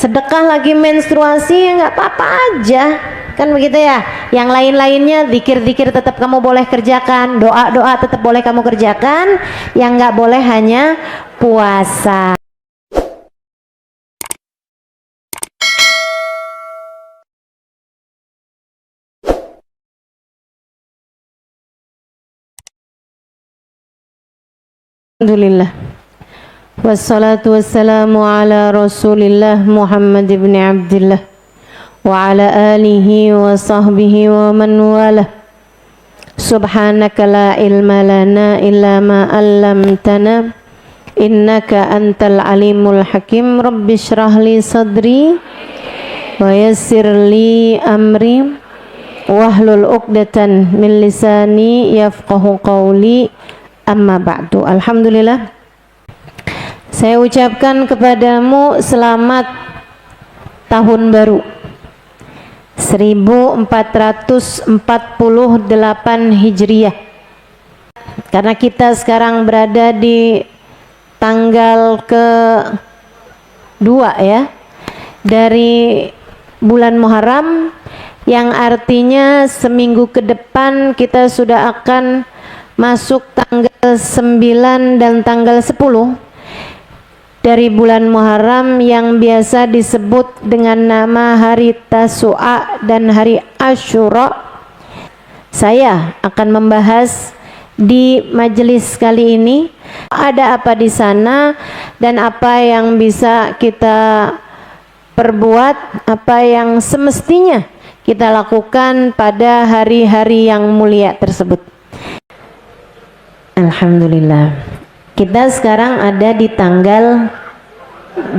sedekah lagi menstruasi ya nggak apa-apa aja, kan begitu ya. Yang lain-lainnya zikir-zikir tetap kamu boleh kerjakan, doa-doa tetap boleh kamu kerjakan, yang nggak boleh hanya puasa. Alhamdulillah, wassalatu wassalamu ala rasulillah Muhammad ibn Abdillah wa ala alihi wa sahbihi wa man walah. Subhanaka la ilma lana illa ma 'allamtana innaka antal alimul hakim. Rabbi shrah li sadri wa yassir li amri wahlul 'uqdatan min lisani yafqahu qawli. Amma ba'du. Alhamdulillah, saya ucapkan kepadamu selamat tahun baru 1448 Hijriah, karena kita sekarang berada di tanggal ke-2 ya dari bulan Muharram, yang artinya seminggu ke depan kita sudah akan masuk tanggal 9 dan tanggal 10 dari bulan Muharram yang biasa disebut dengan nama hari Tasu'a dan hari Asyura. Saya akan membahas di majelis kali ini ada apa di sana dan apa yang bisa kita perbuat, apa yang semestinya kita lakukan pada hari-hari yang mulia tersebut. Alhamdulillah, kita sekarang ada di tanggal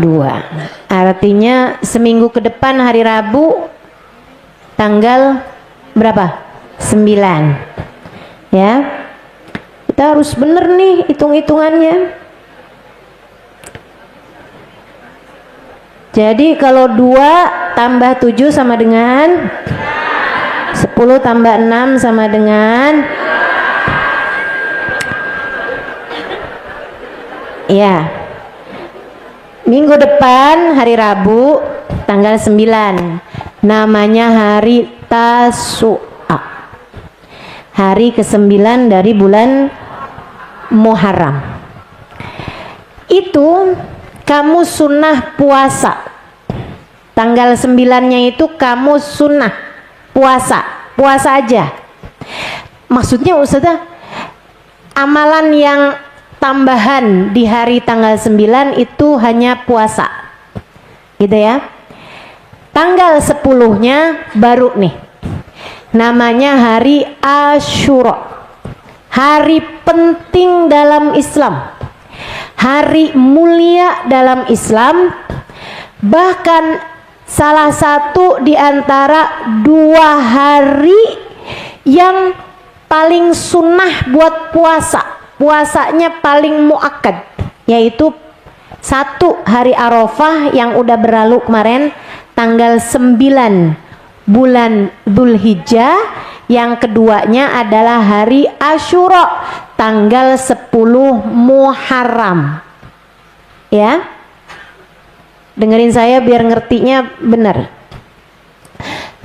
2, artinya seminggu ke depan hari Rabu tanggal berapa? 9 ya. Kita harus bener nih hitung-hitungannya. Jadi kalau 2 tambah 7 sama dengan 10 tambah 6 sama dengan ya, minggu depan hari Rabu tanggal 9 namanya hari Tasu'a, hari ke-9 dari bulan Muharram. Itu kamu sunnah puasa tanggal 9-nya, itu kamu sunnah puasa aja. Maksudnya Ustazah, amalan yang tambahan di hari tanggal 9 itu hanya puasa gitu ya. Tanggal 10-nya baru nih, namanya hari Asyura, hari penting dalam Islam, hari mulia dalam Islam, bahkan salah satu di antara 2 hari yang paling sunnah buat puasanya paling muakkad, yaitu 1 hari Arafah yang udah berlalu kemarin tanggal 9 bulan Dzulhijjah, yang keduanya adalah hari Asyura tanggal 10 Muharram ya. Dengerin saya biar ngertinya benar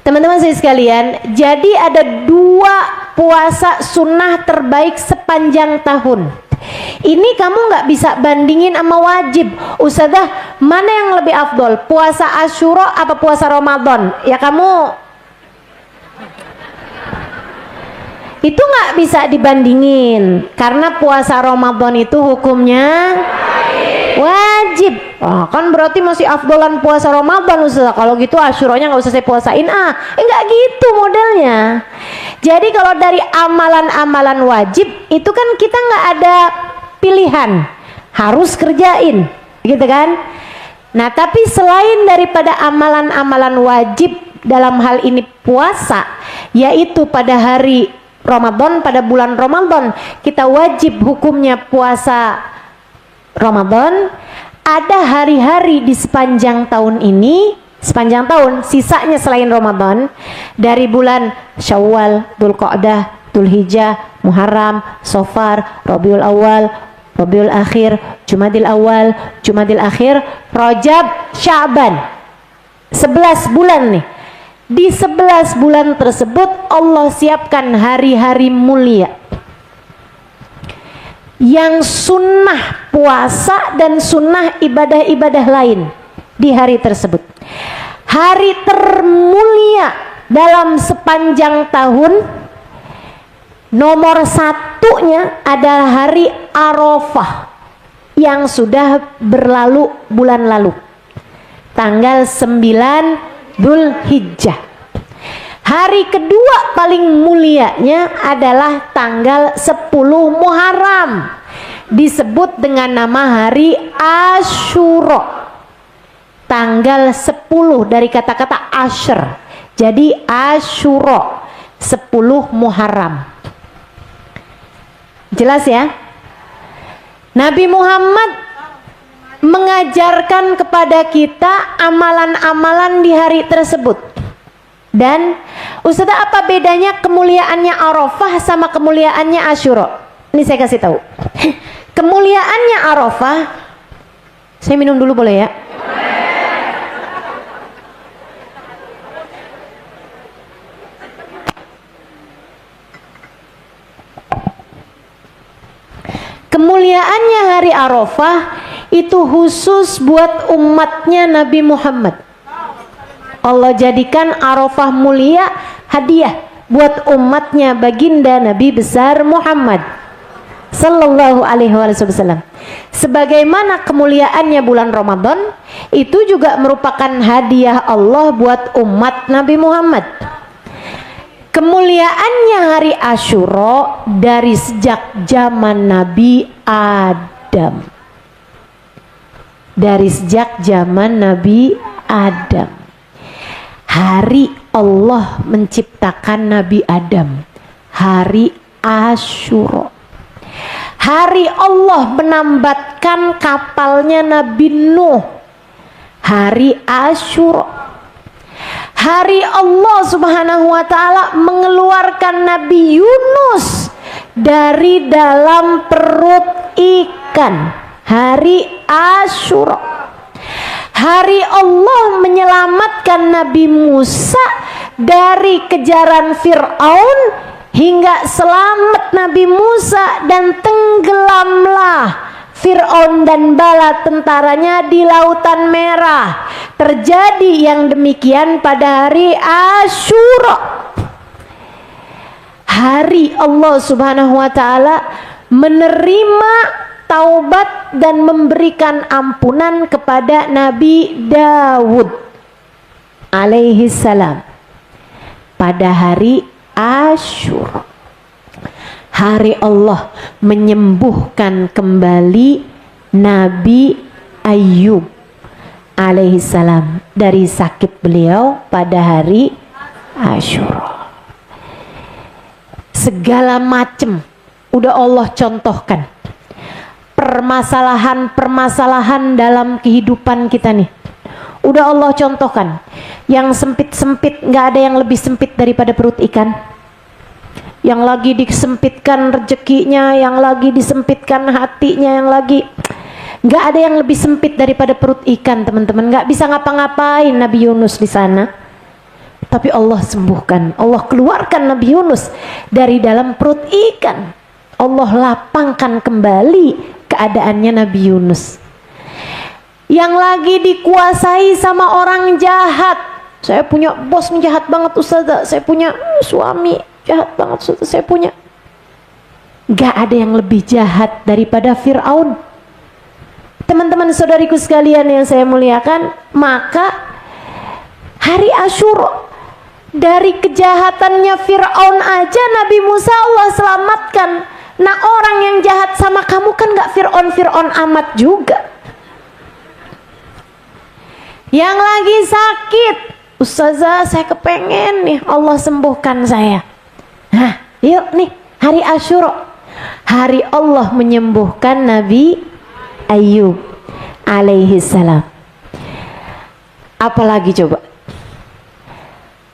teman-teman saya sekalian. Jadi ada 2 puasa sunnah terbaik sepanjang tahun. Ini kamu nggak bisa bandingin sama wajib. Ustazah, mana yang lebih afdol, puasa Asyura apa puasa Ramadan? Ya kamu itu nggak bisa dibandingin, karena puasa Ramadan itu hukumnya wajib. Oh, kan berarti masih afdolan puasa Ramadan Ustazah. Kalau gitu Asyuranya nggak usah saya puasain. Enggak gitu modelnya. Jadi kalau dari amalan-amalan wajib itu kan kita nggak ada pilihan, harus kerjain gitu kan. Nah tapi selain daripada amalan-amalan wajib dalam hal ini puasa, yaitu pada hari Ramadan, pada bulan Ramadan kita wajib hukumnya puasa Ramadan. Ada hari-hari di sepanjang tahun ini, sepanjang tahun sisanya selain Ramadan, dari bulan Syawal, Dzulqa'dah, Dzulhijjah, Muharram, Safar, Rabiul Awal, Rabiul Akhir, Jumadil Awal, Jumadil Akhir, Rajab, Sya'ban. 11 bulan nih. Di 11 bulan tersebut Allah siapkan hari-hari mulia yang sunnah puasa dan sunnah ibadah-ibadah lain di hari tersebut. Hari termulia dalam sepanjang tahun, nomor satunya adalah hari Arafah yang sudah berlalu bulan lalu, tanggal 9 Dzulhijjah. Hari kedua paling mulianya adalah tanggal 10 Muharram, disebut dengan nama hari Asyura. Tanggal 10 dari kata-kata Asyr, jadi Asyura, 10 Muharram. Jelas ya? Nabi Muhammad mengajarkan kepada kita amalan-amalan di hari tersebut. Dan Ustazah, apa bedanya kemuliaannya Arafah sama kemuliaannya Asyura? Ini saya kasih tahu. Kemuliaannya Arafah, saya minum dulu boleh ya? Kemuliaannya hari Arafah itu khusus buat umatnya Nabi Muhammad. Allah jadikan Arafah mulia hadiah buat umatnya baginda Nabi besar Muhammad sallallahu alaihi wasallam. Sebagaimana kemuliaannya bulan Ramadan, itu juga merupakan hadiah Allah buat umat Nabi Muhammad. Kemuliaannya hari Asyura dari sejak zaman Nabi Adam. Dari sejak zaman Nabi Adam. Hari Allah menciptakan Nabi Adam, hari Asyura. Hari Allah menambatkan kapalnya Nabi Nuh, hari Asyura. Hari Allah Subhanahu wa ta'ala mengeluarkan Nabi Yunus dari dalam perut ikan, hari Asyura. Hari Allah menyelamatkan Nabi Musa dari kejaran Fir'aun hingga selamat Nabi Musa dan tenggelamlah Fir'aun dan bala tentaranya di Lautan Merah. Terjadi yang demikian pada hari Asyura. Hari Allah Subhanahu wa ta'ala menerima taubat dan memberikan ampunan kepada Nabi Dawud alaihi salam pada hari Asyura. Hari Allah menyembuhkan kembali Nabi Ayyub alaihi salam dari sakit beliau pada hari Asyura. Segala macam udah Allah contohkan permasalahan-permasalahan dalam kehidupan kita nih, udah Allah contohkan. Yang sempit-sempit, nggak ada yang lebih sempit daripada perut ikan. Yang lagi disempitkan rezekinya, yang lagi disempitkan hatinya, yang lagi nggak ada yang lebih sempit daripada perut ikan, teman-teman. Nggak bisa ngapa-ngapain Nabi Yunus di sana, tapi Allah sembuhkan. Allah keluarkan Nabi Yunus dari dalam perut ikan. Allah lapangkan kembali keadaannya Nabi Yunus. Yang lagi dikuasai sama orang jahat. Saya punya bos jahat banget Ustazah, saya punya suami jahat banget Ustazah, saya punya. Gak ada yang lebih jahat daripada Fir'aun. Teman-teman saudariku sekalian yang saya muliakan, maka hari Asyura, dari kejahatannya Fir'aun aja Nabi Musa Allah selamatkan. Nah, orang yang jahat sama kamu kan gak Fir'aun amat juga. Yang lagi sakit, Ustazah saya kepengen nih Allah sembuhkan saya. Nah, yuk nih hari Asyura, hari Allah menyembuhkan Nabi Ayyub alaihi salam. Apalagi coba?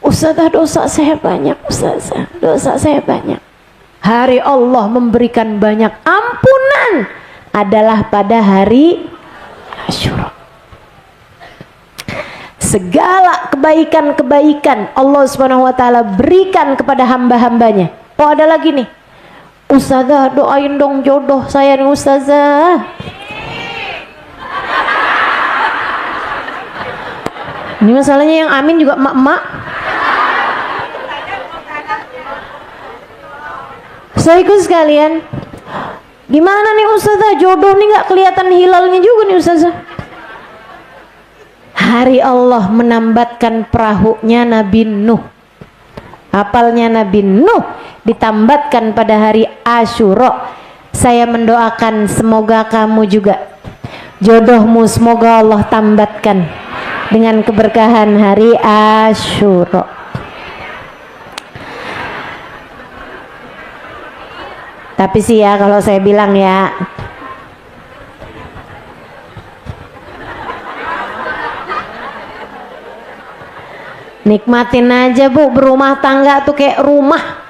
Ustazah dosa saya banyak, Ustazah dosa saya banyak. Hari Allah memberikan banyak ampunan adalah pada hari Asyura. segala kebaikan-kebaikan Allah Subhanahu wa taala berikan kepada hamba-hambanya. Oh, ada lagi nih. Ustazah, doain dong jodoh saya nih ustazah. Ini masalahnya yang amin juga emak-emak. Saya ikut sekalian. Gimana nih ustazah, jodoh nih nggak kelihatan hilalnya juga nih ustazah. Hari Allah menambatkan perahunya Nabi Nuh. Kapalnya Nabi Nuh ditambatkan pada hari Asyura. Saya mendoakan semoga kamu juga jodohmu semoga Allah tambatkan dengan keberkahan hari Asyura. Tapi sih ya, kalau saya bilang ya, nikmatin aja Bu, berumah tangga tuh kayak rumah.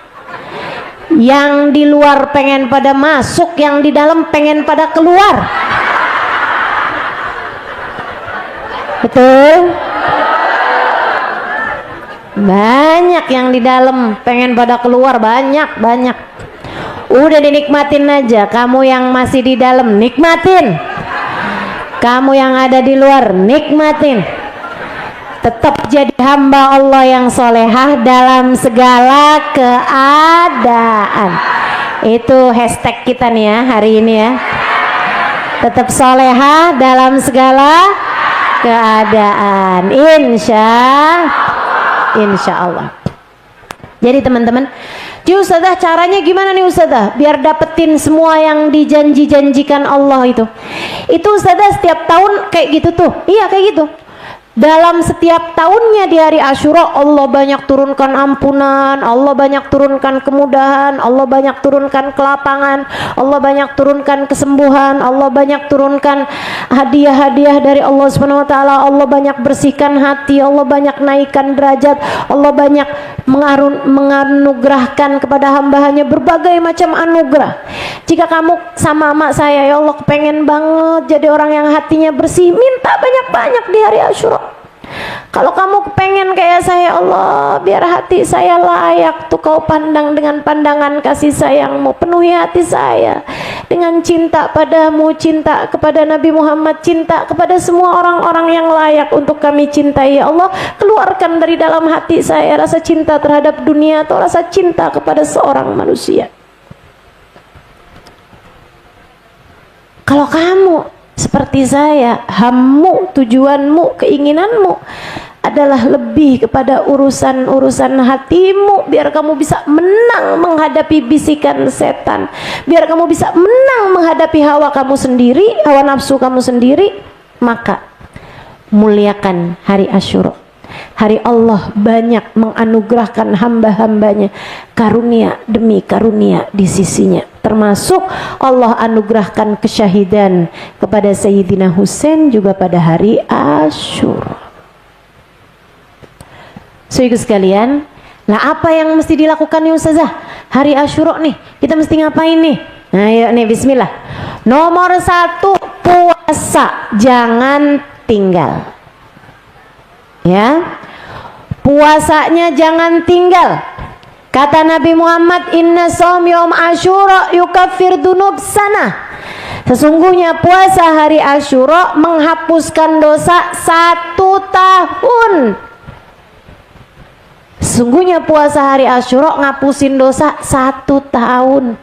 Yang di luar pengen pada masuk, yang di dalam pengen pada keluar. Betul? Banyak yang di dalam pengen pada keluar, banyak. Udah dinikmatin aja. Kamu yang masih di dalam nikmatin, kamu yang ada di luar nikmatin. Tetap jadi hamba Allah yang solehah dalam segala keadaan. Itu hashtag kita nih ya hari ini ya. Tetap solehah dalam segala keadaan, insya Allah. Jadi teman-teman, ustazah caranya gimana nih ustazah biar dapetin semua yang dijanji-janjikan Allah itu ustazah setiap tahun kayak gitu tuh. Iya kayak gitu. Dalam setiap tahunnya di hari Asyura Allah banyak turunkan ampunan, Allah banyak turunkan kemudahan, Allah banyak turunkan kelapangan, Allah banyak turunkan kesembuhan, Allah banyak turunkan hadiah-hadiah dari Allah Subhanahu wa taala, Allah banyak bersihkan hati, Allah banyak naikkan derajat, Allah banyak menganugerahkan kepada hamba-Nya berbagai macam anugerah. Jika kamu sama emak saya, ya Allah kepengen banget jadi orang yang hatinya bersih, minta banyak-banyak di hari Asyura. Kalau kamu kepengen kayak saya, Allah biar hati saya layak tuh kau pandang dengan pandangan kasih sayangmu, penuhi hati saya dengan cinta padamu, cinta kepada Nabi Muhammad, cinta kepada semua orang-orang yang layak untuk kami cintai. Ya Allah, keluarkan dari dalam hati saya rasa cinta terhadap dunia atau rasa cinta kepada seorang manusia. Kalau kamu seperti saya, hammu, tujuanmu, keinginanmu adalah lebih kepada urusan-urusan hatimu, biar kamu bisa menang menghadapi bisikan setan, biar kamu bisa menang menghadapi hawa kamu sendiri, hawa nafsu kamu sendiri, maka muliakan hari Asyura. Hari Allah banyak menganugerahkan hamba-hambanya karunia demi karunia di sisinya, termasuk Allah anugerahkan kesyahidan kepada Sayyidina Husain juga pada hari Asyura. Saudara sekalian, lah apa yang mesti dilakukan nih Ustazah? Hari Asyura nih, kita mesti ngapain nih? Nah yuk nih, bismillah. Nomor 1, puasa, jangan tinggal. Ya, puasanya jangan tinggal. Kata Nabi Muhammad, inna shaum yaum Asyura yukaffir dunub sana. Sesungguhnya puasa hari Asyura menghapuskan dosa 1 tahun. Sesungguhnya puasa hari Asyura ngapusin dosa 1 tahun.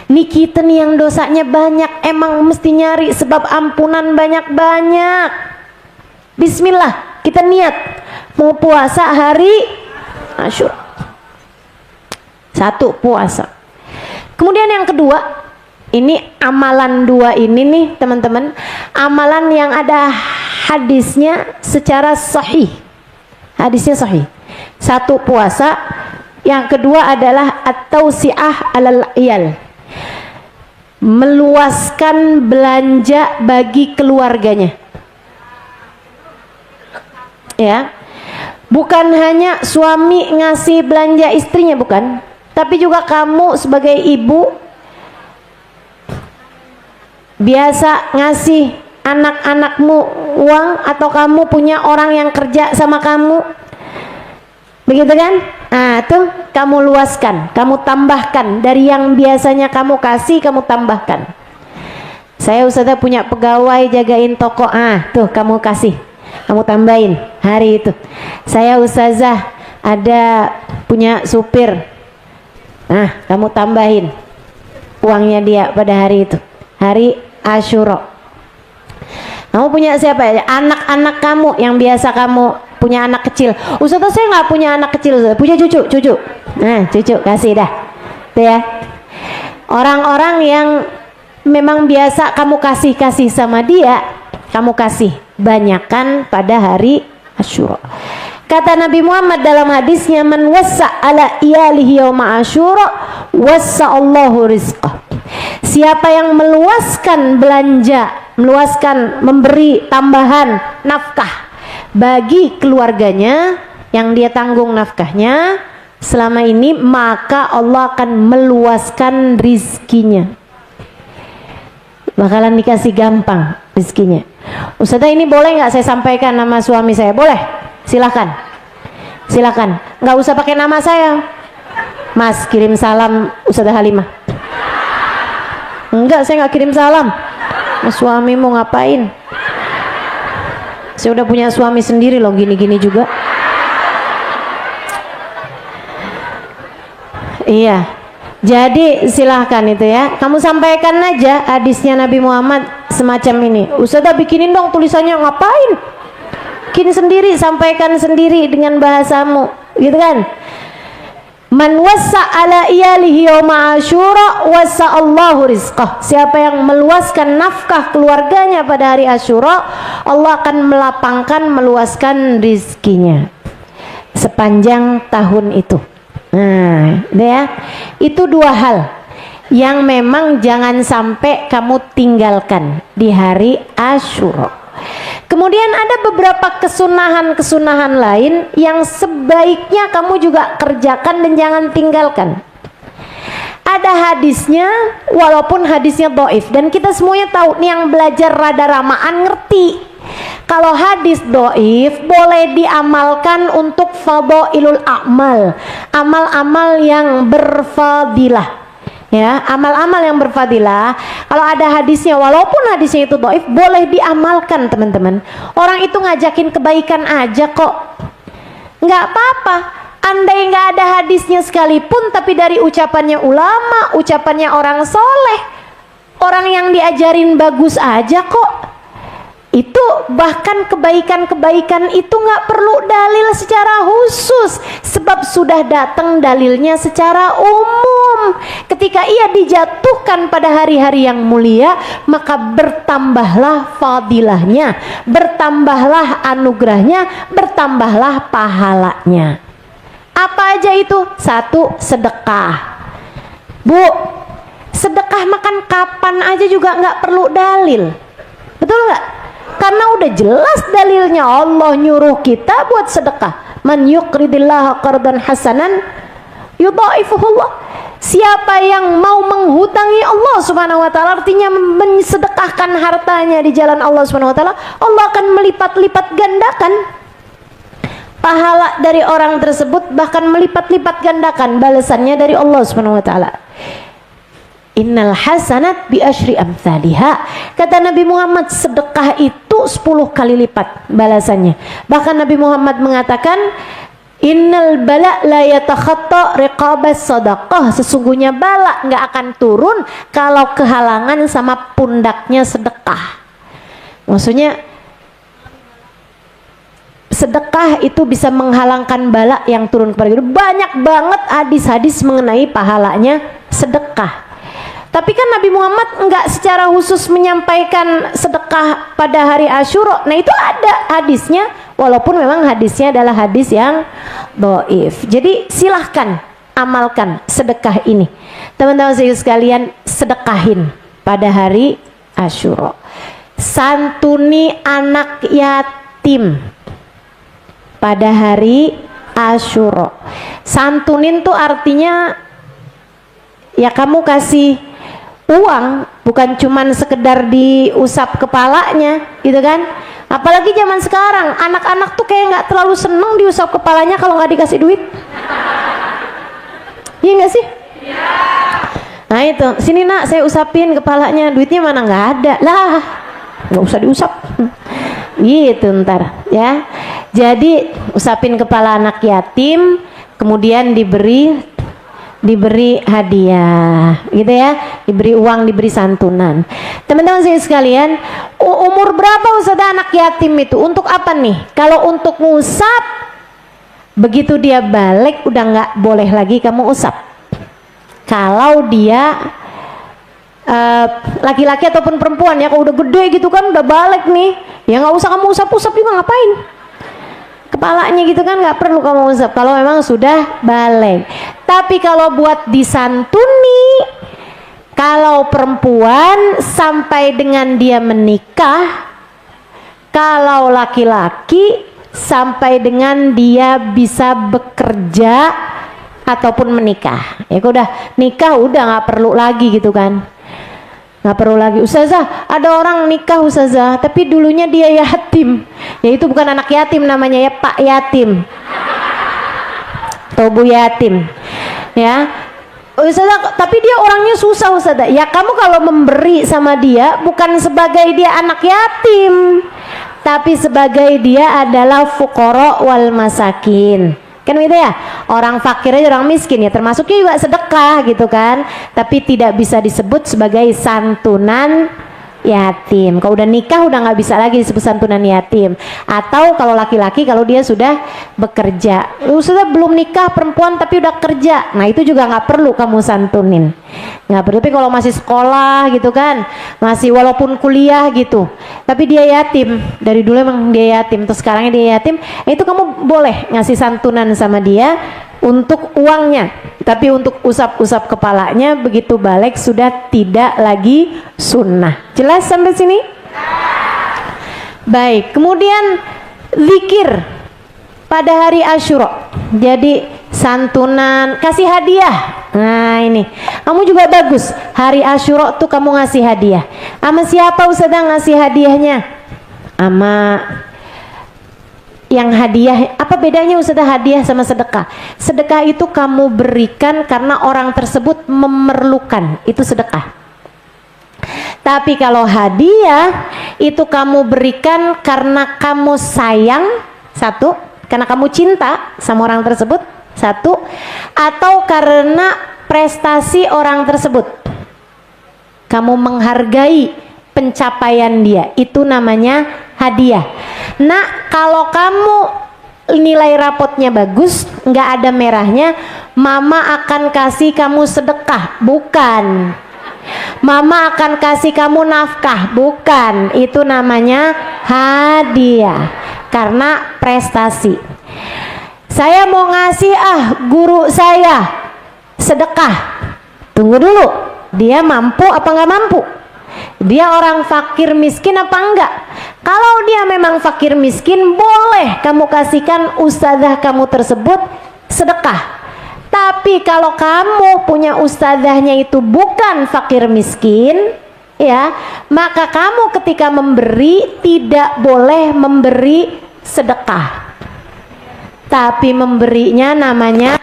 Nih kita nih yang dosanya banyak, emang mesti nyari sebab ampunan banyak-banyak. Bismillah, kita niat mau puasa hari Asyura. 1, puasa. Kemudian yang kedua, ini amalan 2 ini nih teman-teman, amalan yang ada hadisnya secara sahih. Hadisnya sahih. 1, puasa. Yang kedua adalah at-tausi'ah alal iyal, meluaskan belanja bagi keluarganya. Ya, bukan hanya suami ngasih belanja istrinya, bukan, tapi juga kamu sebagai ibu biasa ngasih anak-anakmu uang atau kamu punya orang yang kerja sama kamu, begitu kan? Nah tuh kamu luaskan, kamu tambahkan dari yang biasanya kamu kasih, kamu tambahkan. Saya Ustazah punya pegawai jagain toko, tuh kamu kasih, kamu tambahin hari itu. Saya Ustazah ada punya supir, kamu tambahin uangnya dia pada hari itu, hari Asyura. Kamu punya siapa ya? Anak-anak kamu yang biasa kamu punya anak kecil. Ustazah saya nggak punya anak kecil, Ustazah. Punya cucu. Cucu kasih dah. Tuh ya. Orang-orang yang memang biasa kamu kasih sama dia, kamu kasih banyakkan pada hari Asyura. Kata Nabi Muhammad dalam hadisnya, man wassa ala iyalihi yauma Asyura wassa Allahu rizqah. Siapa yang meluaskan belanja, meluaskan memberi tambahan nafkah bagi keluarganya yang dia tanggung nafkahnya selama ini, maka Allah akan meluaskan rizkinya, bakalan dikasih gampang rizkinya. Ustazah ini boleh nggak saya sampaikan nama suami saya? Boleh, silakan, nggak usah pakai nama saya. Mas kirim salam Ustazah Halimah. Enggak, saya nggak kirim salam. Mas suamimu ngapain? Saya udah punya suami sendiri loh, gini-gini juga. Iya, jadi silahkan itu ya, kamu sampaikan aja hadisnya Nabi Muhammad semacam ini. Ustazah bikinin dong tulisannya, ngapain? Bikin sendiri, sampaikan sendiri dengan bahasamu, gitu kan? Man wassa ala iyalihi yauma Asyura wassa Allahu rizqah. Siapa yang meluaskan nafkah keluarganya pada hari Asyura, Allah akan melapangkan, meluaskan rizkinya sepanjang tahun itu. Nah, ya, itu dua hal yang memang jangan sampai kamu tinggalkan di hari Asyura. Kemudian ada beberapa kesunahan-kesunahan lain yang sebaiknya kamu juga kerjakan dan jangan tinggalkan. Ada hadisnya, walaupun hadisnya dhaif, dan kita semuanya tahu nih, yang belajar rada ramaan ngerti kalau hadis dhaif boleh diamalkan untuk fadhailul a'mal, amal-amal yang berfadilah. Ya, amal-amal yang berfadilah, kalau ada hadisnya walaupun hadisnya itu dhaif, boleh diamalkan teman-teman. Orang itu ngajakin kebaikan aja kok, nggak apa-apa. Andai nggak ada hadisnya sekalipun, tapi dari ucapannya ulama, ucapannya orang soleh, orang yang diajarin bagus aja kok. Itu bahkan kebaikan-kebaikan itu nggak perlu dalil secara khusus, sebab sudah datang dalilnya secara umum. Ketika ia dijatuhkan pada hari-hari yang mulia, maka bertambahlah fadilahnya, bertambahlah anugerahnya, bertambahlah pahalanya. Apa aja itu? Satu, sedekah. Bu, sedekah makan kapan aja juga nggak perlu dalil, betul nggak? Karena udah jelas dalilnya, Allah nyuruh kita buat sedekah. Man yuqridillaha qardan hasanan yudha'ifuhullah. Siapa yang mau menghutangi Allah Subhanahu wa taala, artinya mensedekahkan hartanya di jalan Allah Subhanahu wa taala, Allah akan melipat-lipat gandakan pahala dari orang tersebut, bahkan melipat-lipat gandakan balasannya dari Allah Subhanahu wa taala. Innal hasanat bi asyri amsalihha. Kata Nabi Muhammad, sedekah itu 10 kali lipat balasannya. Bahkan Nabi Muhammad mengatakan, innal bala la yatakhatta riqabas sadaqah. Sesungguhnya bala nggak akan turun kalau kehalangan sama pundaknya sedekah. Maksudnya sedekah itu bisa menghalangkan bala yang turun kepada kita. Banyak banget hadis-hadis mengenai pahalanya sedekah. Tapi kan Nabi Muhammad enggak secara khusus menyampaikan sedekah pada hari Asyura. Nah itu ada hadisnya, walaupun memang hadisnya adalah hadis yang dhaif. Jadi silahkan amalkan sedekah ini. Teman-teman sekalian, sedekahin pada hari Asyura. Santuni anak yatim pada hari Asyura. Santunin tuh artinya ya kamu kasih uang, bukan cuman sekedar diusap kepalanya gitu kan. Apalagi zaman sekarang anak-anak tuh kayak nggak terlalu seneng diusap kepalanya kalau nggak dikasih duit. Iya nggak sih? Nah itu, sini nak saya usapin kepalanya, duitnya mana, nggak ada lah, nggak usah diusap gitu ntar ya. Jadi usapin kepala anak yatim, kemudian diberi hadiah gitu ya, diberi uang, diberi santunan. Teman-teman saya sekalian, umur berapa Ustazah anak yatim itu? Untuk apa nih? Kalau untuk ngusap, begitu dia balik udah nggak boleh lagi kamu usap. Kalau dia laki-laki ataupun perempuan ya, kalau udah gede gitu kan, udah balik nih, ya nggak usah kamu usap-usap juga, ngapain? Kepalanya gitu kan nggak perlu kamu usap kalau memang sudah balik. Tapi kalau buat disantuni, kalau perempuan sampai dengan dia menikah, kalau laki-laki sampai dengan dia bisa bekerja ataupun menikah. Ya udah nikah udah nggak perlu lagi gitu kan. Nggak perlu lagi. Ustazah, ada orang nikah Ustazah, tapi dulunya dia yatim. Ya itu bukan anak yatim namanya ya, Pak Yatim atau Bu Yatim ya. Ustazah, tapi dia orangnya susah Ustazah. Ya kamu kalau memberi sama dia bukan sebagai dia anak yatim, tapi sebagai dia adalah fuqara wal masakin. Kan gitu ya, orang fakir aja, orang miskin ya termasuknya juga sedekah gitu kan, tapi tidak bisa disebut sebagai santunan yatim. Kalau udah nikah udah nggak bisa lagi disebut santunan yatim. Atau kalau laki-laki, kalau dia sudah bekerja, sudah belum nikah perempuan tapi udah kerja, nah itu juga nggak perlu kamu santunin, nggak perlu. Tapi kalau masih sekolah gitu kan, masih walaupun kuliah gitu, tapi dia yatim, dari dulu emang dia yatim, terus sekarangnya dia yatim, itu kamu boleh ngasih santunan sama dia untuk uangnya, tapi untuk usap-usap kepalanya begitu balik sudah tidak lagi sunnah. Jelas sampai sini? Baik, kemudian zikir pada hari Asyura, jadi santunan, kasih hadiah. Nah ini kamu juga bagus, hari Asyura tuh kamu ngasih hadiah. Sama siapa Ustazah ngasih hadiahnya? Sama yang hadiah. Apa bedanya Ustazah hadiah sama sedekah? Sedekah itu kamu berikan karena orang tersebut memerlukan, itu sedekah. Tapi kalau hadiah itu kamu berikan karena kamu sayang, satu, karena kamu cinta sama orang tersebut, satu, atau karena prestasi orang tersebut, kamu menghargai pencapaian dia, itu namanya hadiah. Nah kalau kamu nilai rapotnya bagus, nggak ada merahnya, mama akan kasih kamu sedekah, bukan. Mama akan kasih kamu nafkah, bukan. Itu namanya hadiah, karena prestasi. Saya mau ngasih guru saya sedekah, tunggu dulu, dia mampu apa nggak mampu? Dia orang fakir miskin apa enggak? Kalau dia memang fakir miskin, boleh kamu kasihkan ustazah kamu tersebut sedekah. Tapi kalau kamu punya ustazahnya itu bukan fakir miskin, ya, maka kamu ketika memberi tidak boleh memberi sedekah, tapi memberinya namanya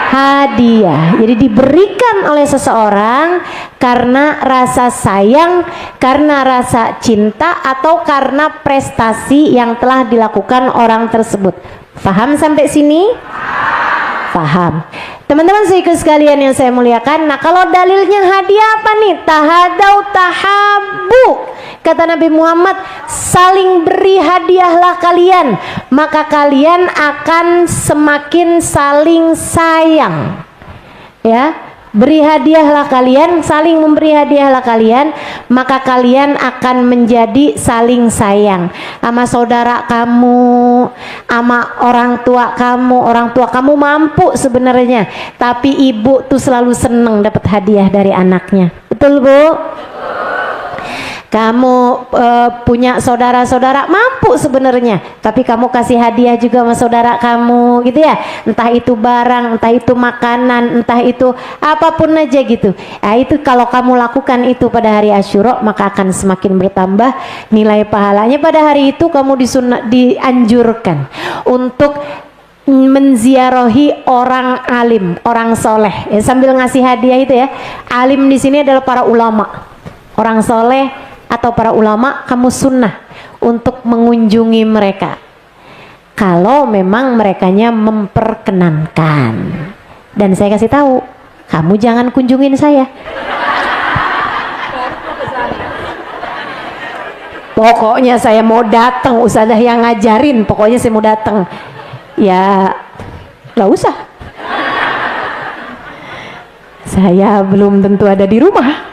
hadiah. Jadi diberikan oleh seseorang karena rasa sayang, karena rasa cinta, atau karena prestasi yang telah dilakukan orang tersebut. Paham sampai sini? Paham. Teman-teman sekalian yang saya muliakan, nah kalau dalilnya hadiah apa nih? Tahadau tahabu. Kata Nabi Muhammad, saling beri hadiahlah kalian, maka kalian akan semakin saling sayang. Ya, beri hadiahlah kalian, saling memberi hadiahlah kalian, maka kalian akan menjadi saling sayang sama saudara kamu, sama orang tua kamu. Orang tua kamu mampu sebenarnya, tapi ibu tuh selalu seneng dapat hadiah dari anaknya. Betul Bu? Kamu punya saudara-saudara mampu sebenarnya, tapi kamu kasih hadiah juga sama saudara kamu gitu ya, entah itu barang, entah itu makanan, entah itu apapun aja gitu. Nah, itu kalau kamu lakukan itu pada hari Asyura, maka akan semakin bertambah nilai pahalanya. Pada hari itu kamu dianjurkan untuk menziarahi orang alim, orang soleh ya, sambil ngasih hadiah itu ya. Alim di sini adalah para ulama, orang soleh atau para ulama. Kamu sunnah untuk mengunjungi mereka kalau memang merekanya memperkenankan. Dan saya kasih tahu, kamu jangan kunjungin saya. Pokoknya saya mau datang, ustazah yang ngajarin, pokoknya saya mau datang. Ya nggak usah, saya belum tentu ada di rumah.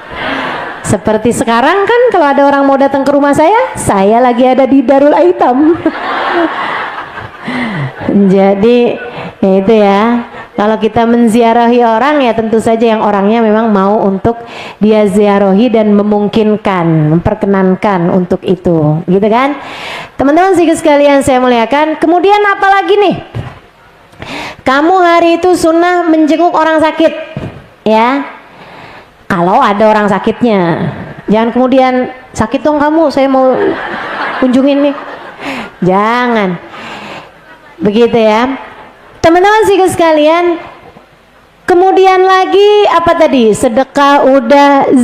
Seperti sekarang kan, kalau ada orang mau datang ke rumah saya lagi ada di Darul Aitam. Jadi ya itu ya, kalau kita menziarahi orang ya tentu saja yang orangnya memang mau untuk dia ziarahi dan memungkinkan, memperkenankan untuk itu, gitu kan teman-teman sekalian saya muliakan. Kemudian apalagi nih, kamu hari itu sunnah menjenguk orang sakit ya, kalau ada orang sakitnya. Jangan kemudian, sakit dong kamu, saya mau kunjungin nih, jangan begitu ya teman-teman sekalian. Kemudian lagi apa tadi, sedekah udah,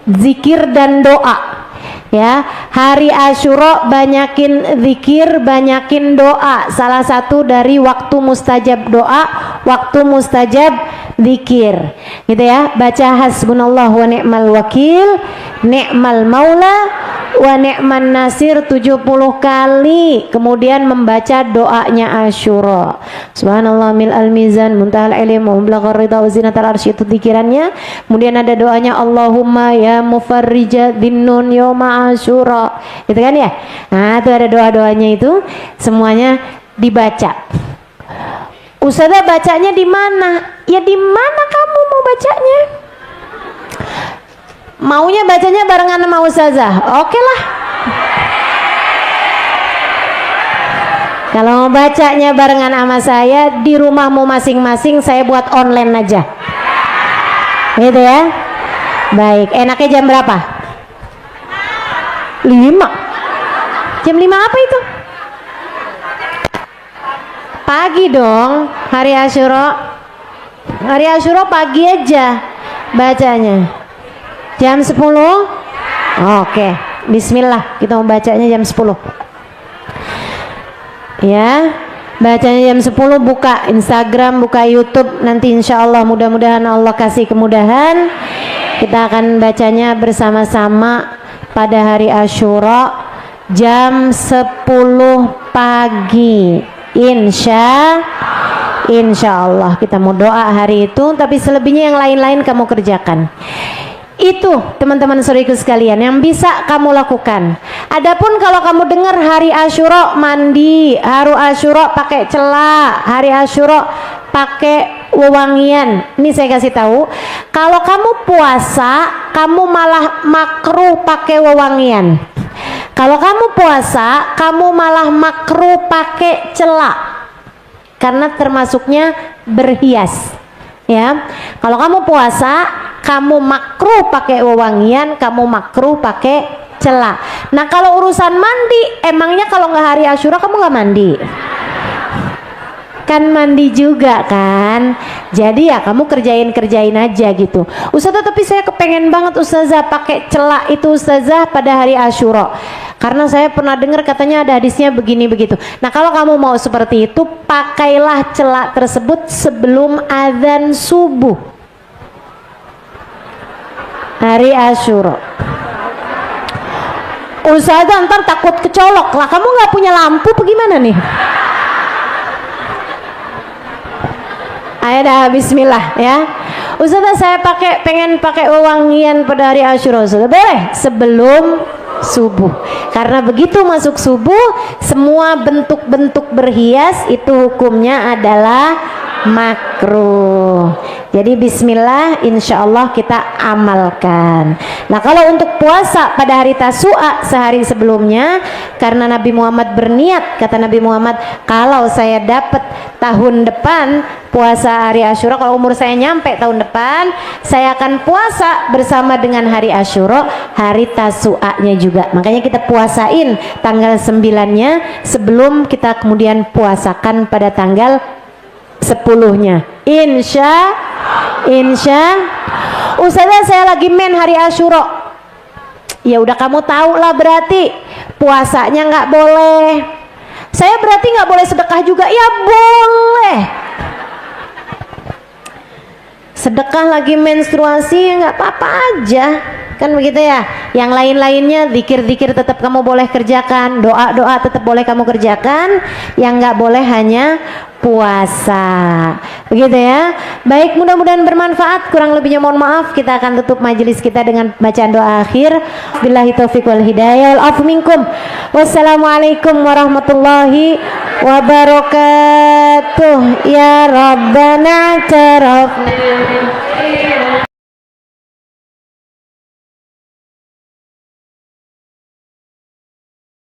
zikir dan doa ya. Hari Asyura banyakin zikir, banyakin doa. Salah satu dari waktu mustajab doa, waktu mustajab zikir gitu ya. Baca hasbunallah wa ni'mal wakil, ni'mal maula wa ni'man nasir 70 kali. Kemudian membaca doanya Asyura, subhanallah mil al mizan muntahal ilm wa mablaghar ridha wa zinatal arsy, itu dzikirannya. Kemudian ada doanya Allahumma ya mufarrija dinnun yawma Asyura, gitu kan ya. Nah itu ada doa-doanya, itu semuanya dibaca. Ustazah bacanya di mana? Ya di mana kamu mau bacanya? Maunya bacanya barengan sama ustazah, oke lah. Kalau mau bacanya barengan sama saya di rumahmu masing-masing, saya buat online aja gitu ya. Baik, enaknya jam berapa? 5. Jam 5 apa itu? Pagi dong. Hari Asyura, hari Asyura pagi aja bacanya. Jam 10? Oke, bismillah, kita mau bacanya jam 10 ya. Bacanya jam 10, buka Instagram, buka YouTube, nanti insya Allah mudah-mudahan Allah kasih kemudahan, kita akan bacanya bersama-sama pada hari Asyura jam 10 pagi insya Allah. Kita mau doa hari itu, tapi selebihnya yang lain-lain kamu kerjakan. Itu teman-teman saudariku sekalian yang bisa kamu lakukan. Adapun kalau kamu dengar hari Asyura mandi, hari Asyura pakai celak, hari Asyura pakai wewangian, ini saya kasih tahu, kalau kamu puasa kamu malah makruh pakai wewangian. Kalau kamu puasa kamu malah makruh pakai celak, karena termasuknya berhias ya. Kalau kamu puasa kamu makruh pakai wewangian, kamu makruh pakai celak. Nah kalau urusan mandi, emangnya kalau nggak hari Asyura kamu nggak mandi? Kan mandi juga kan. Jadi ya kamu kerjain aja gitu. Ustazah tapi saya kepengen banget ustazah pakai celak itu ustazah pada hari Asyura, karena saya pernah dengar katanya ada hadisnya begini begitu. Nah kalau kamu mau seperti itu, pakailah celak tersebut sebelum azan subuh hari Asyura. Ustazah ntar takut kecolok lah, kamu nggak punya lampu bagaimana nih? Ayo dah, bismillah ya. Ustazah saya pengen pakai wewangian pada hari Asyura, Ustazah boleh sebelum subuh, karena begitu masuk subuh semua bentuk-bentuk berhias itu hukumnya adalah makruh. Jadi bismillah, insya Allah kita amalkan. Nah kalau untuk puasa pada hari Tasu'a sehari sebelumnya, karena Nabi Muhammad berniat, kata Nabi Muhammad, kalau saya dapat tahun depan puasa hari Asyura, kalau umur saya nyampe tahun depan, saya akan puasa bersama dengan hari Asyura, hari Tasu'anya juga. Makanya kita puasain tanggal 9-nya sebelum kita kemudian puasakan pada tanggal 10-nya. Insya Ustazah saya lagi main hari Asyura. Ya udah kamu tahu lah, berarti puasanya nggak boleh. Saya berarti nggak boleh sedekah juga? Ya boleh. Sedekah lagi menstruasi ya nggak apa-apa aja, kan begitu ya. Yang lain-lainnya, zikir-zikir tetap kamu boleh kerjakan, doa-doa tetap boleh kamu kerjakan. Yang nggak boleh hanya puasa, begitu ya. Baik, mudah-mudahan bermanfaat. Kurang lebihnya mohon maaf. Kita akan tutup majelis kita dengan bacaan doa akhir. Billahi taufiq wal hidayah wal afu minkum. Wassalamualaikum warahmatullahi wabarakatuh. Ya Rabbana tarafna